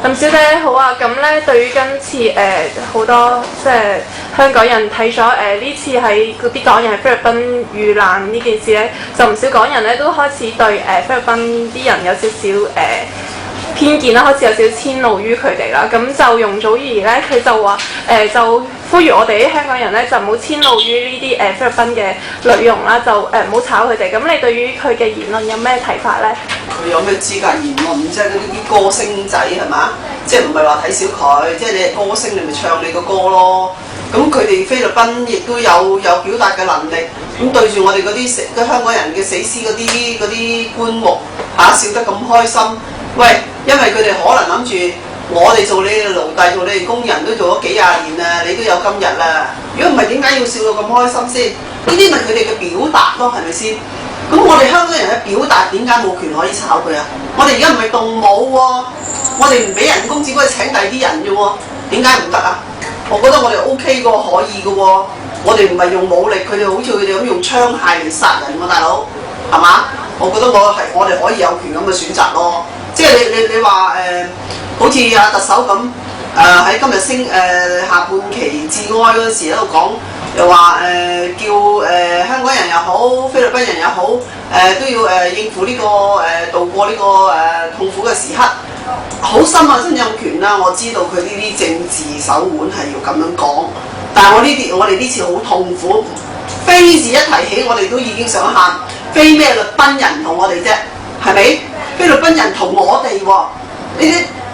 林小姐好啊，咁咧對於今次好多即係香港人睇咗呢次喺嗰啲港人喺菲律賓遇難呢件事咧，就唔少港人咧都開始對菲律賓啲人有少少偏見啦，開始有少少遷怒於佢哋啦。咁就容祖兒咧，佢就話就呼籲我哋啲香港人咧就唔好遷怒於呢啲菲律賓嘅女傭啦，就唔好炒佢哋。咁你對於佢嘅言論有咩睇法咧？佢有咩資格言論？即係嗰啲歌星仔係嘛？即係唔係話睇小佢？即係你係歌星，你咪唱你個歌咯。咁佢哋菲律賓亦都有表達嘅能力。咁對住我哋嗰啲香港人嘅死屍嗰啲棺木笑得咁開心。喂，因為佢哋可能諗住我哋做你嘅奴隸，做你哋工人都做咗幾廿年啦，你都有今日啦。如果唔係點解要笑到咁開心先？呢啲咪佢哋嘅表達咯，係咪先？咁我哋香港人嘅表達點解冇權可以炒佢啊？我哋而家唔係動武喎，我哋唔俾人工，只不過請第啲人啫喎，點解唔得啊？我覺得我哋 OK 個可以嘅喎，我哋唔係用武力，佢哋好似佢哋咁用槍械嚟殺人喎，大佬係嘛？我覺得我哋可以有權咁嘅選擇咯。即係你話好似阿特首咁喺今日下半期致哀嗰時喺度講，又話叫香港人又好，菲律賓人又好，都要應付呢度過呢個痛苦嘅時刻。好深啊，曾蔭權啦，我知道佢呢啲政治手腕係要咁樣講，但係我哋呢次好痛苦，非字一提起我哋都已經想喊，非咩律賓人同我哋啫，係咪？菲律賓人同我哋喎，你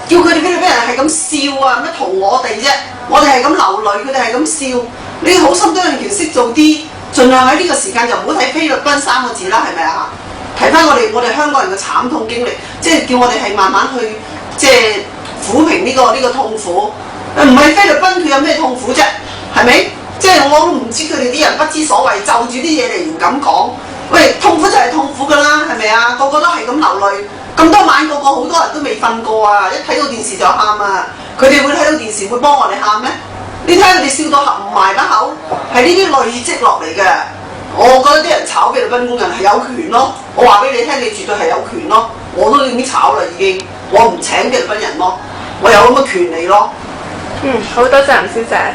叫佢哋菲律賓人係咁笑啊？咩同我哋啫？我哋係咁流淚，佢哋係咁笑。你好心曾蔭權識做啲，盡量喺呢個時間就唔好睇菲律賓三個字啦，係咪啊？提翻我哋香港人嘅慘痛經歷，即係叫我哋係慢慢去即係撫平呢個痛苦。唔係菲律賓佢有咩痛苦啫？係咪？即係我都唔知佢哋啲人不知所謂，就住啲嘢嚟唔敢講。喂，痛苦就係痛苦㗎啦，係咪啊？個個都係咁流淚，咁多晚個個好多人都未瞓過啊！一睇到電視就喊啊！佢哋會睇到電視會幫我哋喊咩？你睇佢哋笑到合唔埋把口，係呢啲累積落嚟嘅。我覺得啲人炒菲律賓工人係有權咯，我話俾你聽，你絕對係有權咯。我都已經炒啦，已經，我唔請菲律賓人咯，我有咁嘅權利咯。好多謝林小姐。